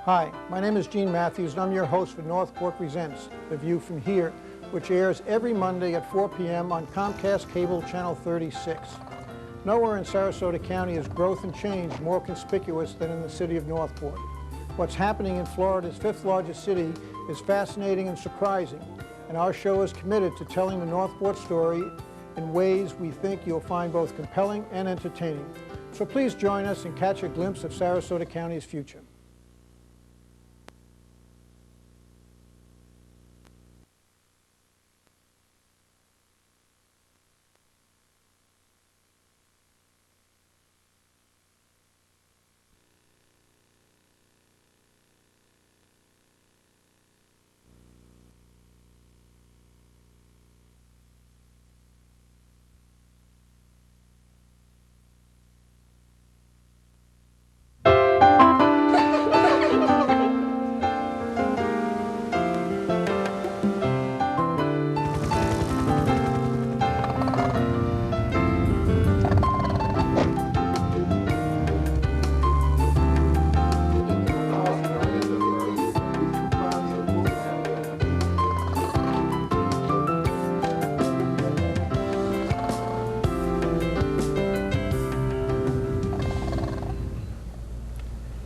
Hi, my name is Gene Matthews, and I'm your host for Northport Presents, The View from Here, which airs every Monday at 4 p.m. on Comcast Cable Channel 36. Nowhere in Sarasota County is growth and change more conspicuous than in the city of Northport. What's happening in Florida's fifth largest city is fascinating and surprising, and our show is committed to telling the Northport story in ways we think you'll find both compelling and entertaining. So please join us and catch a glimpse of Sarasota County's future.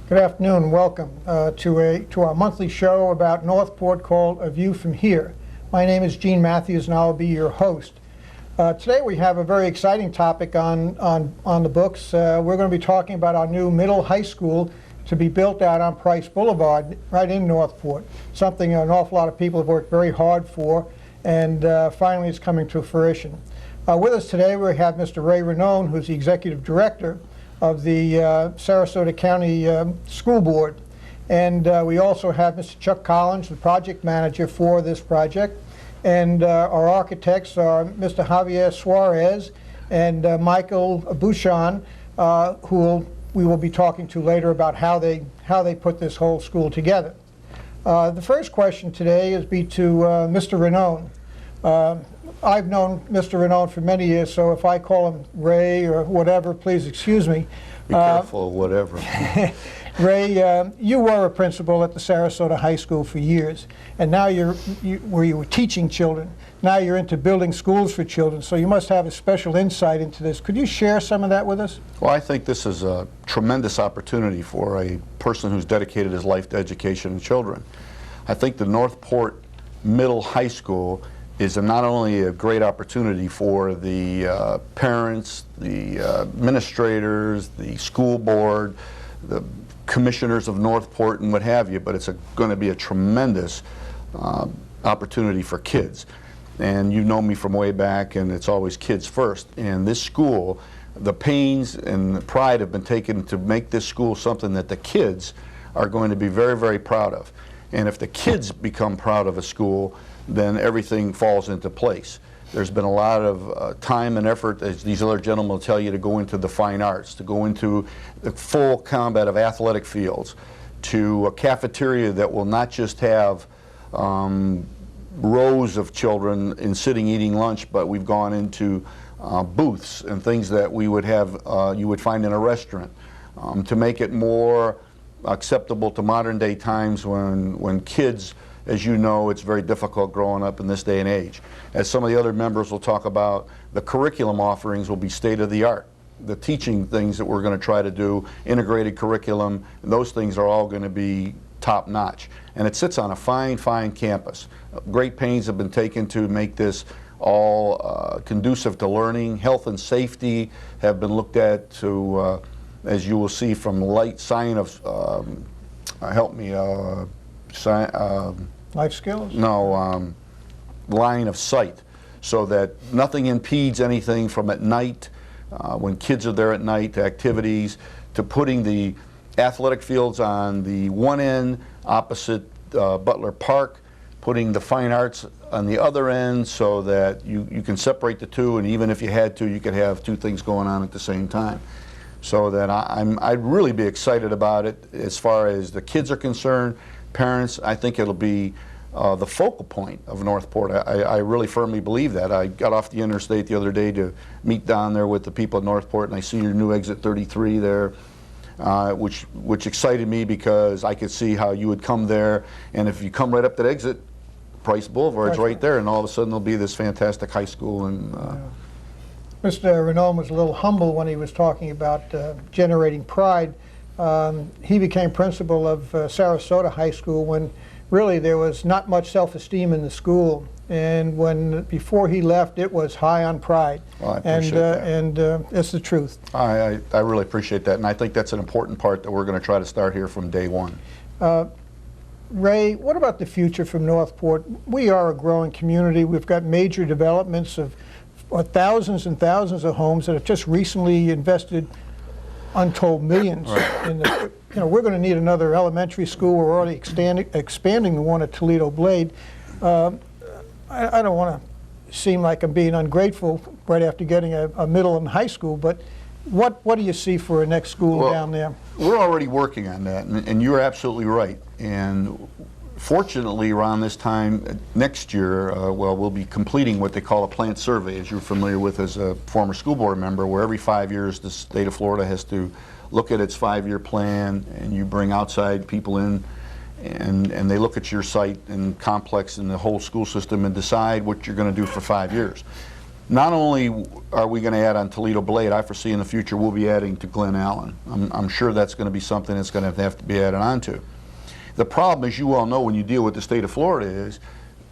Good afternoon and welcome to our monthly show about Northport called A View from Here. My name is Gene Matthews and I'll be your host. Today we have a very exciting topic on the books. We're going to be talking about our new middle high school to be built out on Price Boulevard right in Northport, something an awful lot of people have worked very hard for, and finally it's coming to fruition. With us today we have Mr. Ray Raynor, who's the Executive Director of the Sarasota County School Board. And we also have Mr. Chuck Collins, the project manager for this project. And our architects are Mr. Javier Suarez and Michael Aubuchon, who we will be talking to later about how they put this whole school together. The first question today is to Mr. Raynor. I've known Mr. Raynor for many years, so if I call him Ray or whatever, please excuse me. Be careful, whatever. Ray, you were a principal at the Sarasota High School for years, and now where you were teaching children. Now you're into building schools for children, so you must have a special insight into this. Could you share some of that with us? Well, I think this is a tremendous opportunity for a person who's dedicated his life to education and children. I think the Northport Middle High School is not only a great opportunity for the parents, the administrators, the school board, the commissioners of Northport and what have you, but it's going to be a tremendous opportunity for kids. And you know me from way back, and it's always kids first. And this school, the pains and the pride have been taken to make this school something that the kids are going to be very, very proud of. And if the kids become proud of a school, then everything falls into place. There's been a lot of time and effort, as these other gentlemen will tell you, to go into the fine arts, to go into the full combat of athletic fields, to a cafeteria that will not just have rows of children in sitting eating lunch, but we've gone into booths and things that we would have, you would find in a restaurant, to make it more acceptable to modern day times when kids, as you know, it's very difficult growing up in this day and age. As some of the other members will talk about, the curriculum offerings will be state of the art. The teaching things that we're going to try to do, integrated curriculum, those things are all going to be top notch. And it sits on a fine, fine campus. Great pains have been taken to make this all conducive to learning. Health and safety have been looked at to, as you will see from light sign of, help me, Life skills? No, line of sight, so that nothing impedes anything from at night, when kids are there at night, to activities, to putting the athletic fields on the one end opposite Butler Park, putting the fine arts on the other end so that you can separate the two, and even if you had to, you could have two things going on at the same time. So that I'd really be excited about it as far as the kids are concerned. Parents, I think it'll be the focal point of Northport. I really firmly believe that. I got off the interstate the other day to meet down there with the people at Northport, and I see your new exit 33 there. which excited me because I could see how you would come there, and if you come right up that exit, Price Boulevard's right there, and all of a sudden there'll be this fantastic high school. And Mr. Raynor was a little humble when he was talking about generating pride. He became principal of Sarasota High School when really there was not much self-esteem in the school, and before he left, it was high on pride. Well, I appreciate that. And it's the truth. I really appreciate that, and I think that's an important part that we're going to try to start here from day one. Ray, what about the future from Northport? We are a growing community. We've got major developments of thousands and thousands of homes that have just recently invested untold millions. Right. In the, we're going to need another elementary school. We're already expanding the one at Toledo Blade. I don't want to seem like I'm being ungrateful right after getting a middle and high school, but what do you see for a next school down there? We're already working on that, and you're absolutely right. And fortunately, around this time next year, we'll be completing what they call a plant survey, as you're familiar with as a former school board member, where every 5 years the state of Florida has to look at its 5-year plan, and you bring outside people in, and they look at your site and complex and the whole school system and decide what you're going to do for 5 years. Not only are we going to add on Toledo Blade, I foresee in the future we'll be adding to Glen Allen. I'm sure that's going to be something that's going to have to be added on to. The problem, as you all know, when you deal with the state of Florida, is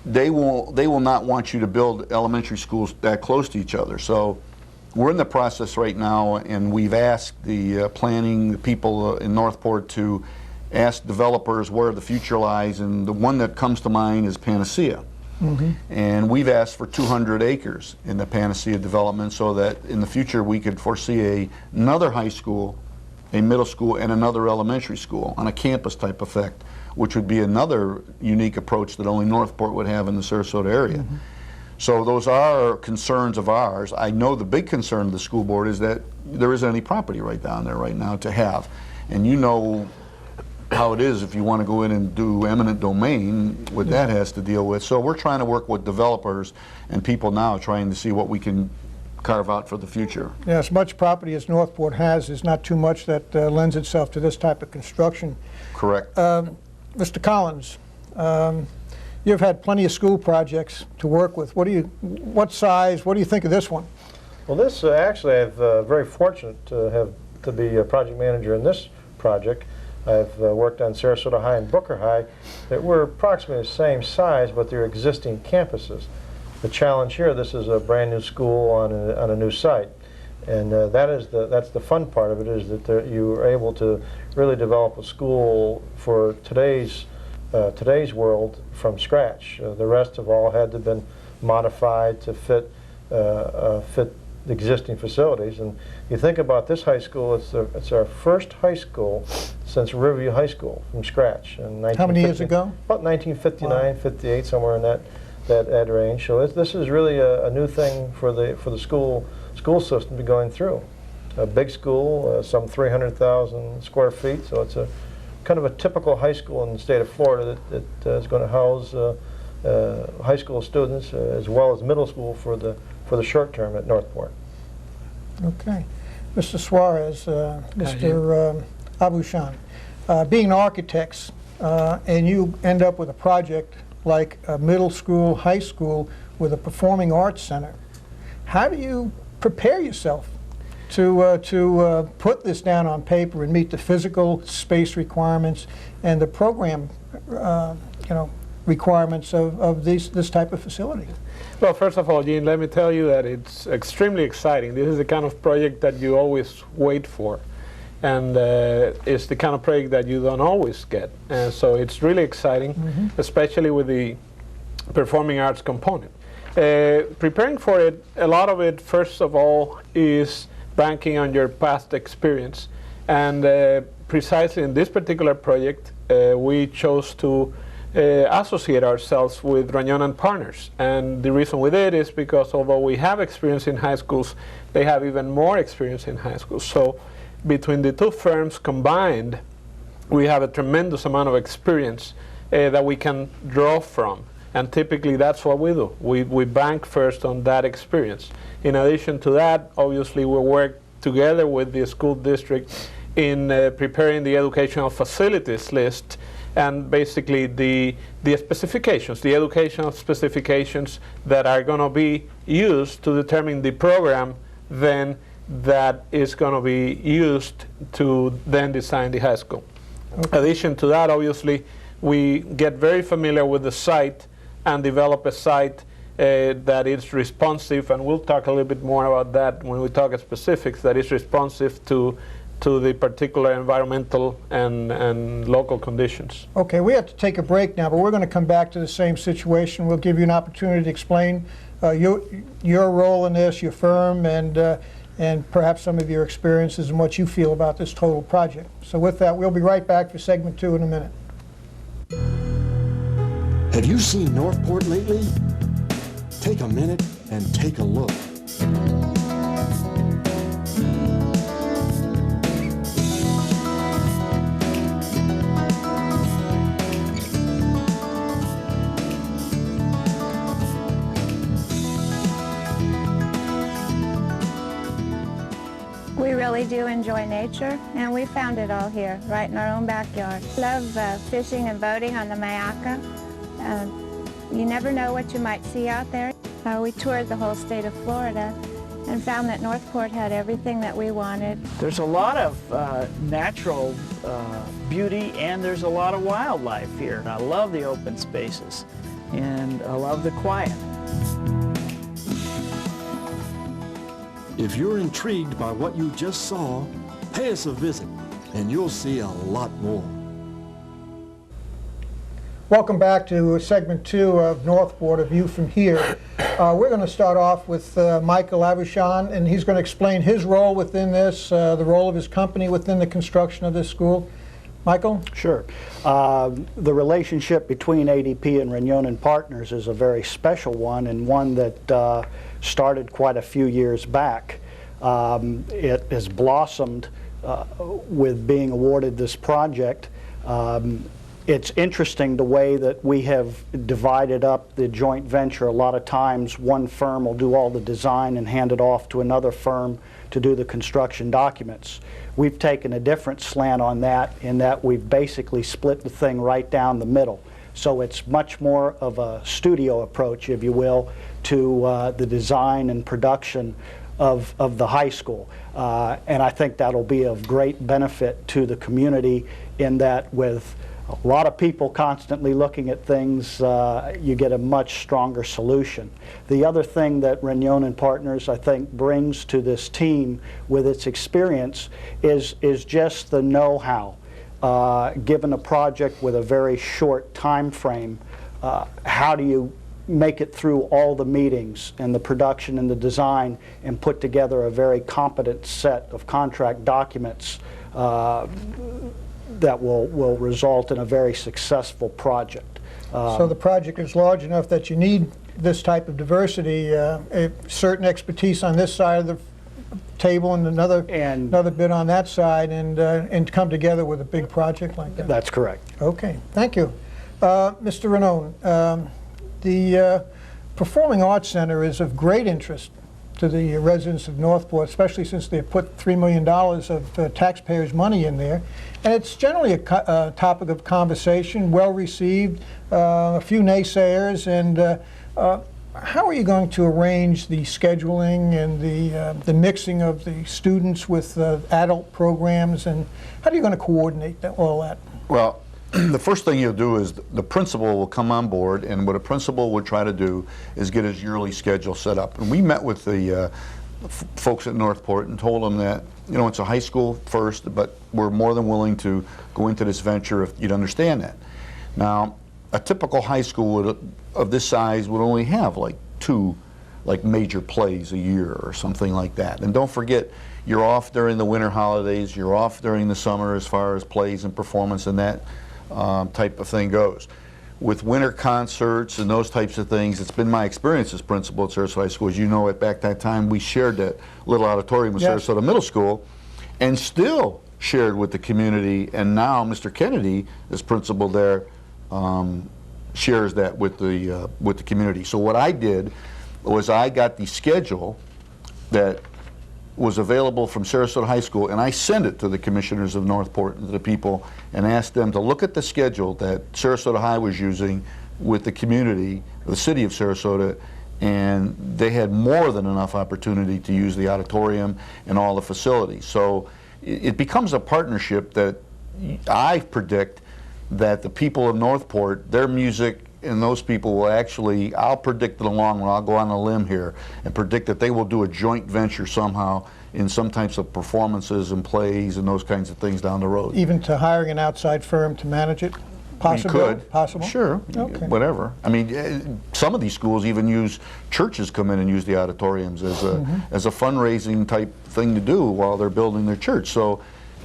they will not want you to build elementary schools that close to each other. So we're in the process right now, and we've asked the the people in Northport to ask developers where the future lies, and the one that comes to mind is Panacea. Mm-hmm. And we've asked for 200 acres in the Panacea development so that in the future we could foresee another high school, a middle school, and another elementary school on a campus type effect, which would be another unique approach that only Northport would have in the Sarasota area. Mm-hmm. So those are concerns of ours. I know the big concern of the school board is that there isn't any property right down there right now to have. And you know how it is if you want to go in and do eminent domain, what that has to deal with. So we're trying to work with developers and people now trying to see what we can carve out for the future. Yeah, as much property as Northport has is not too much that lends itself to this type of construction. Correct. Mr. Collins, you've had plenty of school projects to work with. What size, what do you think of this one? Well, this actually I'm very fortunate to be a project manager in this project. I've worked on Sarasota High and Booker High that were approximately the same size, but they're existing campuses. The challenge here, this is a brand new school on a new site, and that's the fun part of it, is that you are able to really develop a school for today's world from scratch. The rest of all had to have been modified to fit the existing facilities. And you think about this high school, it's our first high school since Riverview High School from scratch. How many years ago? About 1959, wow. 58, somewhere in that range. So this is really a new thing for the school system to be going through. A big school, some 300,000 square feet, so it's a kind of a typical high school in the state of Florida that is going to house high school students as well as middle school for the short term at Northport. Okay. Mr. Suarez, Mr. Aubuchon, being architects, and you end up with a project like a middle school, high school with a performing arts center, how do you prepare yourself to put this down on paper and meet the physical space requirements and the program requirements of this type of facility? Well, first of all, Gene, let me tell you that it's extremely exciting. This is the kind of project that you always wait for, and it's the kind of project that you don't always get. And so it's really exciting, mm-hmm. especially with the performing arts component. Preparing for it, a lot of it, first of all, is banking on your past experience. And precisely in this particular project, we chose to associate ourselves with Raynor and Partners. And the reason we did is because although we have experience in high schools, they have even more experience in high schools. So between the two firms combined, we have a tremendous amount of experience that we can draw from. And typically that's what we do. We bank first on that experience. In addition to that, obviously we work together with the school district in preparing the educational facilities list and basically the specifications, the educational specifications that are going to be used to determine the program then that is going to be used to then design the high school. Okay. In addition to that, obviously, we get very familiar with the site and develop a site that is responsive, and we'll talk a little bit more about that when we talk specifics, that is responsive to the particular environmental and local conditions. Okay, we have to take a break now, but we're going to come back to the same situation. We'll give you an opportunity to explain your role in this, your firm, and perhaps some of your experiences and what you feel about this total project. So with that, we'll be right back for segment 2 in a minute. Have you seen Northport lately? Take a minute and take a look. We really do enjoy nature, and we found it all here, right in our own backyard. Love fishing and boating on the Mayaca. You never know what you might see out there. We toured the whole state of Florida and found that Northport had everything that we wanted. There's a lot of natural beauty, and there's a lot of wildlife here. And I love the open spaces, and I love the quiet. If you're intrigued by what you just saw, pay us a visit, and you'll see a lot more. Welcome back to segment 2 of Northport, A View from Here. We're going to start off with Michael Aubuchon, and he's going to explain his role within this, the role of his company within the construction of this school. Michael? Sure. The relationship between ADP and Raynor Partners is a very special one, and one that started quite a few years back. It has blossomed with being awarded this project. It's interesting the way that we have divided up the joint venture. A lot of times one firm will do all the design and hand it off to another firm to do the construction documents. We've taken a different slant on that, in that we've basically split the thing right down the middle. So it's much more of a studio approach, if you will, to the design and production of the high school. And I think that'll be of great benefit to the community, in that with a lot of people constantly looking at things, you get a much stronger solution. The other thing that Raynor Partners, I think, brings to this team with its experience is just the know-how. Given a project with a very short time frame, how do you make it through all the meetings and the production and the design and put together a very competent set of contract documents that will result in a very successful project. So the project is large enough that you need this type of diversity, a certain expertise on this side of the table and another bit on that side, and come together with a big project like that. That's correct. Okay, thank you. Mr. Raynor, the Performing Arts Center is of great interest to the residents of Northport, especially since they put $3 million of taxpayers' money in there. And it's generally a topic of conversation, well received, a few naysayers, and how are you going to arrange the scheduling and the mixing of the students with adult programs, and how are you going to coordinate all that? Well, the first thing you'll do is the principal will come on board, and what a principal would try to do is get his yearly schedule set up. And we met with the folks at Northport and told them that, you know, it's a high school first, but we're more than willing to go into this venture if you'd understand that. Now, a typical high school of this size would only have like 2 major plays a year or something like that. And don't forget, you're off during the winter holidays, you're off during the summer as far as plays and performance and that type of thing goes. With winter concerts and those types of things, it's been my experience as principal at Sarasota High School. As you know, back that time, we shared that little auditorium with Yes. Sarasota Middle School, and still shared with the community. And now Mr. Kennedy, as principal there, shares that with the community. So what I did was I got the schedule that was available from Sarasota High School, and I sent it to the commissioners of Northport and to the people and asked them to look at the schedule that Sarasota High was using with the community, the city of Sarasota, and they had more than enough opportunity to use the auditorium and all the facilities. So it becomes a partnership that I predict that the people of Northport, their music and those people will actually, I'll predict in the long run, I'll go on a limb here and predict that they will do a joint venture somehow in some types of performances and plays and those kinds of things down the road. Even to hiring an outside firm to manage it? Possible? You could. Possible? Sure. Okay. Whatever. I mean, some of these schools even use, churches come in and use the auditoriums as a fundraising type thing to do while they're building their church. So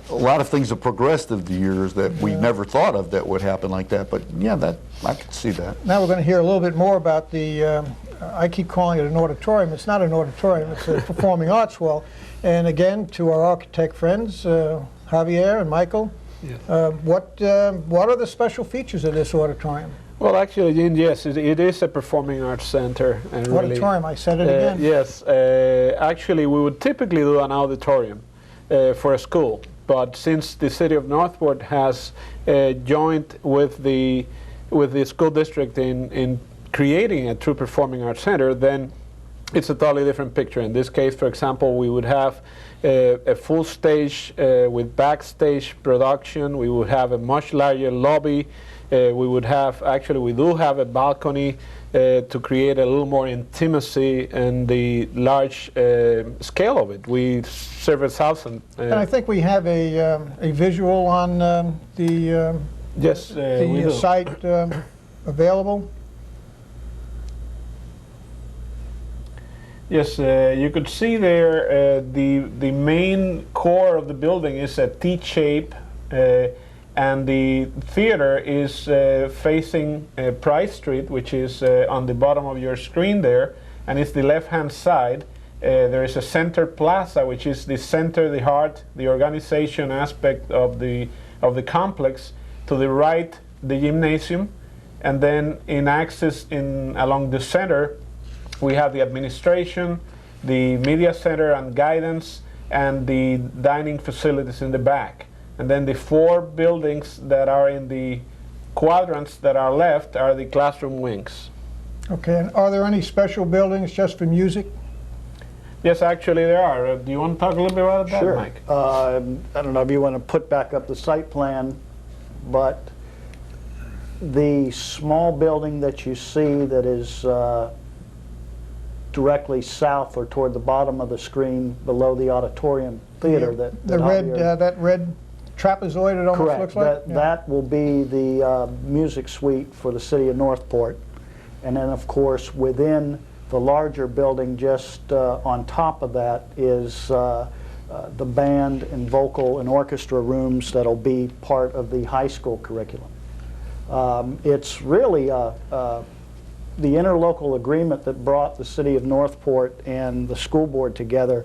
a lot of things have progressed over the years that we never thought of that would happen like that. But yeah, that I could see that. Now we're going to hear a little bit more about the, I keep calling it an auditorium. It's not an auditorium, it's a performing arts hall. And again, to our architect friends, Javier and Michael, Yes. what are the special features of this auditorium? Well, actually, Gene, yes, it is a performing arts center. And Auditorium, I said it again. Yes, actually, we would typically do an auditorium for a school, but since the city of Northport has joined with the school district in creating a true performing arts center, then it's a totally different picture. In this case, for example, we would have a full stage with backstage production. We would have a much larger lobby. We would have, actually, we do have a balcony to create a little more intimacy and the large scale of it. We serve 1,000. And I think we have a visual on the yes, we do. site available. Yes, you could see there the main core of the building is a T shape, and the theater is facing Price Street, which is on the bottom of your screen there, and it's the left-hand side. There is a center plaza, which is the center, the heart, the organization aspect of the complex. To the right, the gymnasium, and then in access along the center, we have the administration, the media center and guidance, and the dining facilities in the back. And then the 4 buildings that are in the quadrants that are left are the classroom wings. Okay, and are there any special buildings just for music? Yes, actually there are. Do you want to talk a little bit about that, Sure. Mike? I don't know if you want to put back up the site plan, but the small building that you see that is directly south or toward the bottom of the screen below the auditorium theater, that red trapezoid it almost correct. looks like? That will be the music suite for the city of Northport. And then, of course, within the larger building, just on top of that, is the band and vocal and orchestra rooms that'll be part of the high school curriculum. It's really the interlocal agreement that brought the city of Northport and the school board together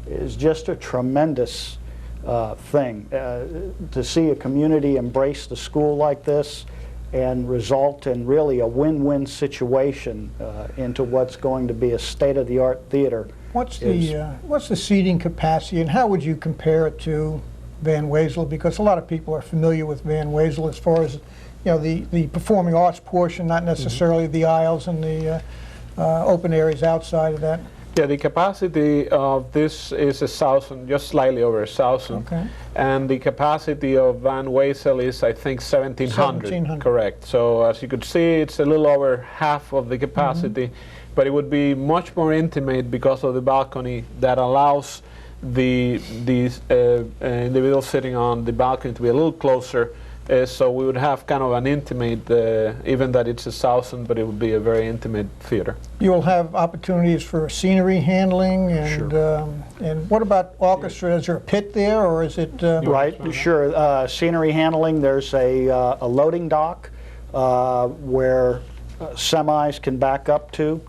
is just a tremendous thing. To see a community embrace the school like this and result in really a win-win situation into what's going to be a state-of-the-art theater. What's the seating capacity, and how would you compare it to Van Wezel? Because a lot of people are familiar with Van Wezel as far as the performing arts portion, not necessarily the aisles and the open areas outside of that. Yeah, the capacity of this is 1,000, just slightly over 1,000. Okay. And the capacity of Van Wezel is, I think, 1,700. 1,700. Correct. So as you could see, it's a little over half of the capacity, but it would be much more intimate because of the balcony that allows the individual sitting on the balcony to be a little closer. So we would have kind of an intimate, even that it's 1,000, but it would be a very intimate theater. You will have opportunities for scenery handling, and and what about orchestra? Is there a pit there, or is it? Right, sure. Scenery handling, there's a loading dock where semis can back up to.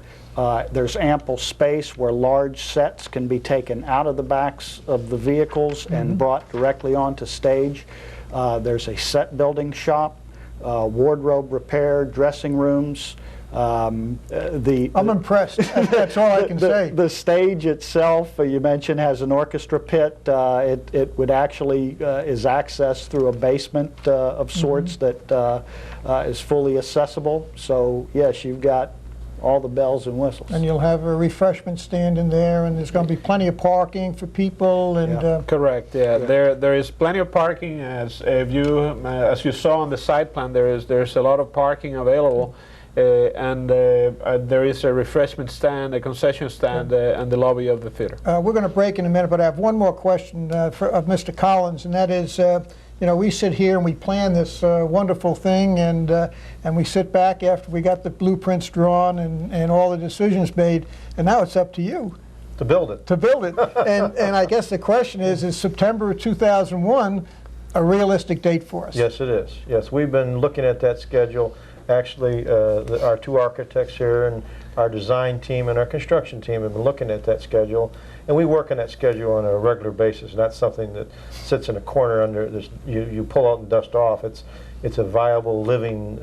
There's ample space where large sets can be taken out of the backs of the vehicles and brought directly onto stage. There's a set building shop, wardrobe repair, dressing rooms, I'm impressed. That's all I can say. The stage itself, you mentioned, has an orchestra pit. It would actually is accessed through a basement of sorts that is fully accessible. So yes, you've got all the bells and whistles. And you'll have a refreshment stand in there, and there's going to be plenty of parking for people. And Yeah. Correct. Yeah. There is plenty of parking. As you saw on the site plan, there's a lot of parking available. And there is a refreshment stand, a concession stand, and the lobby of the theater. we're going to break in a minute, but I have one more question of Mr. Collins, and that is, you know, we sit here and we plan this wonderful thing, and we sit back after we got the blueprints drawn and all the decisions made, and now it's up to you To build it. to build it. And I guess the question is September 2001 a realistic date for us? Yes, it is. Yes, we've been looking at that schedule. Actually, our two architects here and our design team and our construction team have been looking at that schedule, and we work on that schedule on a regular basis. Not something that sits in a corner under this. You pull out and dust off. It's a viable, living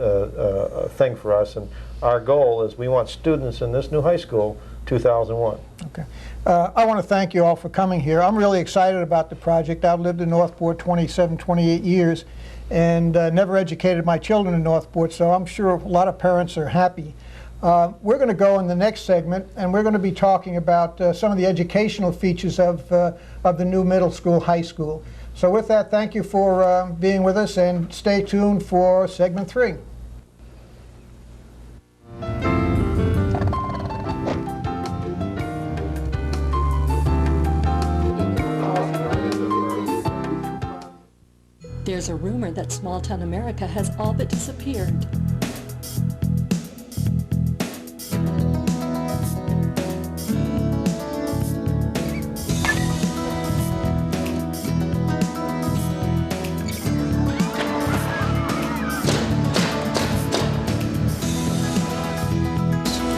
thing for us, and our goal is we want students in this new high school 2001. Okay. I want to thank you all for coming here. I'm really excited about the project. I've lived in Northport 27, 28 years and never educated my children in Northport, so I'm sure a lot of parents are happy. We're going to go in the next segment, and we're going to be talking about some of the educational features of the new middle school, high school. So with that, thank you for being with us, and stay tuned for segment 3. There's a rumor that small-town America has all but disappeared.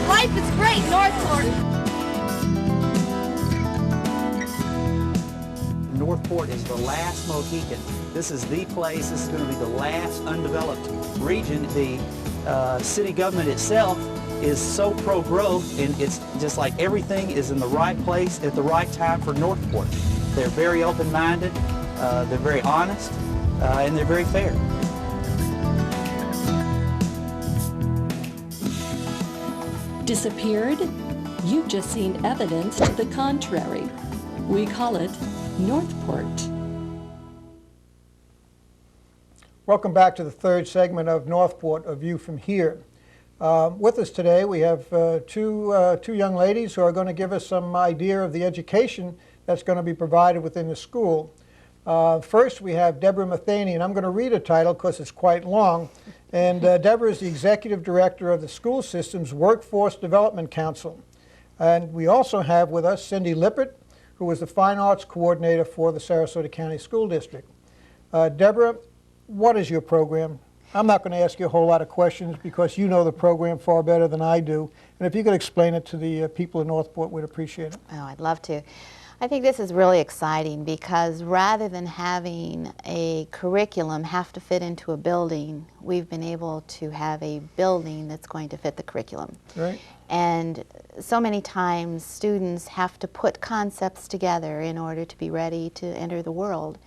Life is great, Northport. Northport is the last Mohican. This is the place. This is going to be the last undeveloped region. The city government itself is so pro-growth, and it's just like everything is in the right place at the right time for Northport. They're very open-minded, they're very honest, and they're very fair. Disappeared? You've just seen evidence to the contrary. We call it Northport. Welcome back to the third segment of Northport, A View from Here. With us today we have two young ladies who are going to give us some idea of the education that's going to be provided within the school. First we have Deborah Matheny, and I'm going to read a title because it's quite long. And Deborah is the Executive Director of the School System's Workforce Development Council. And we also have with us Cindy Lippert, who is the Fine Arts Coordinator for the Sarasota County School District. Deborah, what is your program? I'm not going to ask you a whole lot of questions because you know the program far better than I do. And if you could explain it to the people in Northport, we'd appreciate it. Oh, I'd love to. I think this is really exciting because rather than having a curriculum have to fit into a building, we've been able to have a building that's going to fit the curriculum. Right. And so many times students have to put concepts together in order to be ready to enter the world.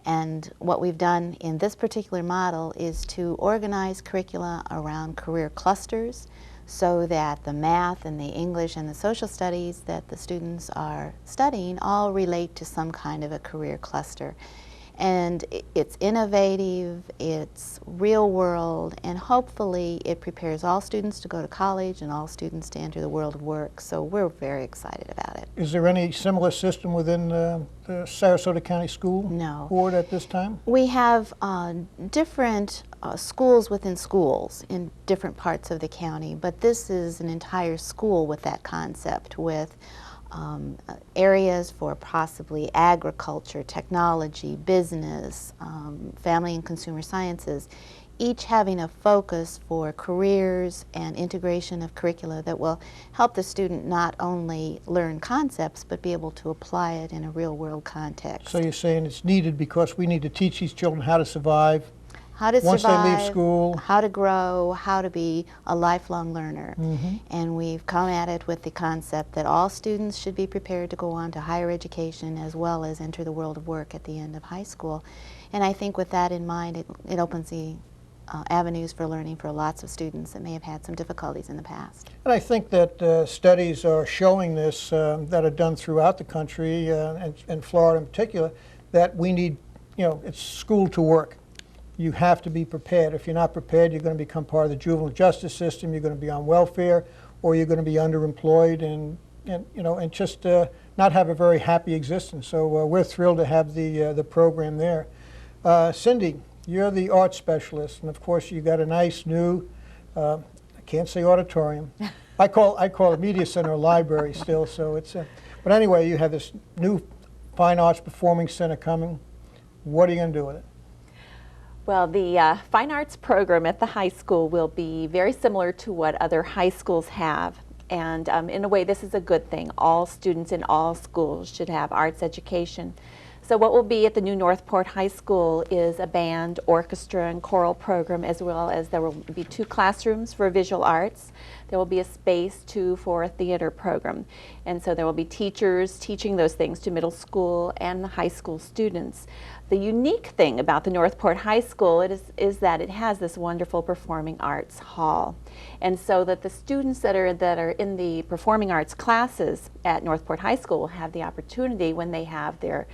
And what we've done in this particular model is to organize curricula around career clusters so that the math and the English and the social studies that the students are studying all relate to some kind of a career cluster. And it's innovative, it's real world, and hopefully it prepares all students to go to college and all students to enter the world of work. So we're very excited about it. Is there any similar system within the Sarasota County School Board at this time? We have different schools within schools in different parts of the county, but this is an entire school with that concept, with areas for possibly agriculture, technology, business, family and consumer sciences, each having a focus for careers and integration of curricula that will help the student not only learn concepts but be able to apply it in a real world context. So you're saying it's needed because we need to teach these children how to survive how to once survive, they leave school, how to grow, how to be a lifelong learner. And we've come at it with the concept that all students should be prepared to go on to higher education as well as enter the world of work at the end of high school. And I think with that in mind, it opens the avenues for learning for lots of students that may have had some difficulties in the past. and I think that studies are showing this that are done throughout the country, and Florida in particular, that we need, it's school to work. You have to be prepared. If you're not prepared, you're going to become part of the juvenile justice system, you're going to be on welfare, or you're going to be underemployed and just not have a very happy existence. So we're thrilled to have the program there. Cindy, you're the art specialist, and of course you got a nice new, I can't say auditorium. I call it media center or library still. So it's, but anyway, you have this new Fine Arts Performing Center coming. What are you going to do with it? Well, the Fine Arts program at the high school will be very similar to what other high schools have. And in a way, this is a good thing. All students in all schools should have arts education. So what will be at the new Northport High School is a band, orchestra, and choral program, as well as there will be 2 classrooms for visual arts. There will be a space too for a theater program. And so there will be teachers teaching those things to middle school and the high school students. The unique thing about the Northport High School is that it has this wonderful performing arts hall. And so that the students that are in the performing arts classes at Northport High School will have the opportunity, when they have their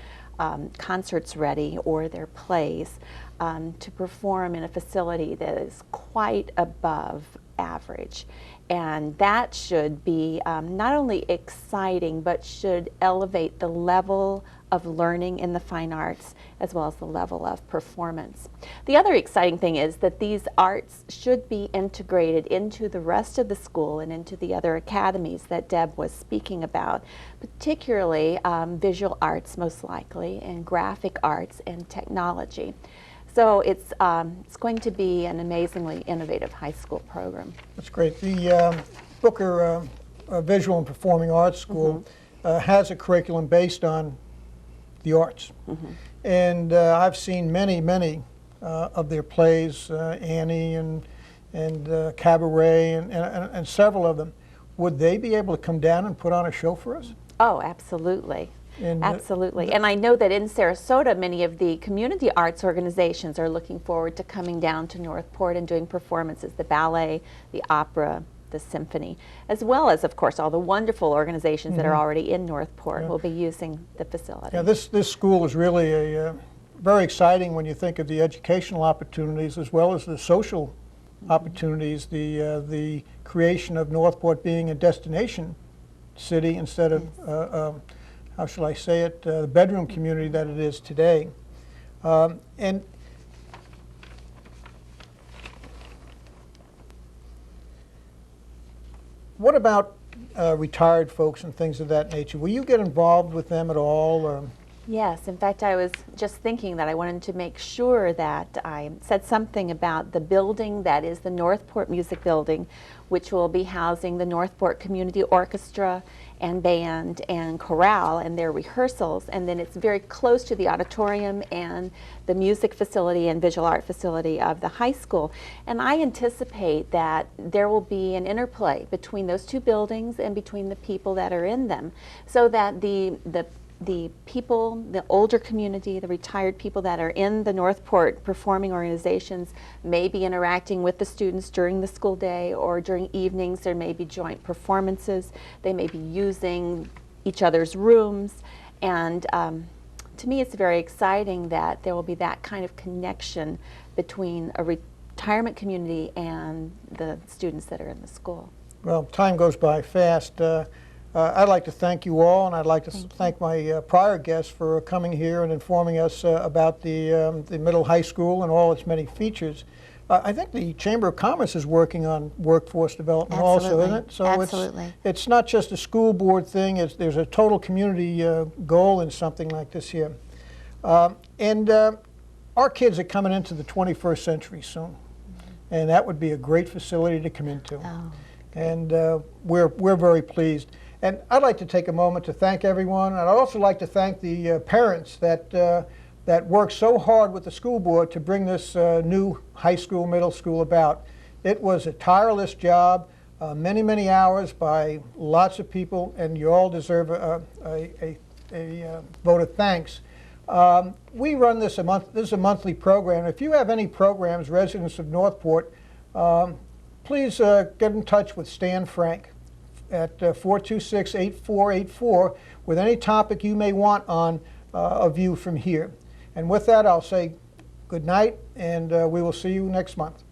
concerts ready or their plays, to perform in a facility that is quite above average. And that should be not only exciting, but should elevate the level of learning in the fine arts as well as the level of performance. The other exciting thing is that these arts should be integrated into the rest of the school and into the other academies that Deb was speaking about, particularly visual arts most likely, and graphic arts and technology. So it's going to be an amazingly innovative high school program. That's great. The Booker Visual and Performing Arts School has a curriculum based on the arts. And I've seen many of their plays, Annie and Cabaret and several of them. Would they be able to come down and put on a show for us? Oh, absolutely. And, absolutely. And I know that in Sarasota, many of the community arts organizations are looking forward to coming down to Northport and doing performances, the ballet, the opera, the symphony, as well as, of course, all the wonderful organizations that are already in Northport will be using the facility. Yeah, this school is really very exciting when you think of the educational opportunities as well as the social opportunities, the creation of Northport being a destination city instead of how shall I say it, the bedroom community that it is today. And what about retired folks and things of that nature? Will you get involved with them at all? Or? Yes, in fact, I was just thinking that I wanted to make sure that I said something about the building that is the Northport Music Building, which will be housing the Northport Community Orchestra and Band and Chorale and their rehearsals, and then it's very close to the auditorium and the music facility and visual art facility of the high school. And I anticipate that there will be an interplay between those 2 buildings and between the people that are in them, so that the people, the older community, the retired people that are in the Northport performing organizations may be interacting with the students during the school day, or during evenings there may be joint performances. They may be using each other's rooms. And to me it's very exciting that there will be that kind of connection between a retirement community and the students that are in the school. Well, time goes by fast. I'd like to thank you all, and I'd like to thank my prior guests for coming here and informing us about the middle high school and all its many features. I think the Chamber of Commerce is working on workforce development also, isn't it? So it's not just a school board thing. There's a total community goal in something like this here. And our kids are coming into the 21st century soon, and that would be a great facility to come into. And we're very pleased. And I'd like to take a moment to thank everyone. And I'd also like to thank the parents that that worked so hard with the school board to bring this new high school, middle school about. It was a tireless job, many, many hours by lots of people, and you all deserve a vote of thanks. We run this a month. This is a monthly program. If you have any programs, residents of Northport, please get in touch with Stan Frank at 426-8484 with any topic you may want on A View from Here. And with that, I'll say good night, and we will see you next month.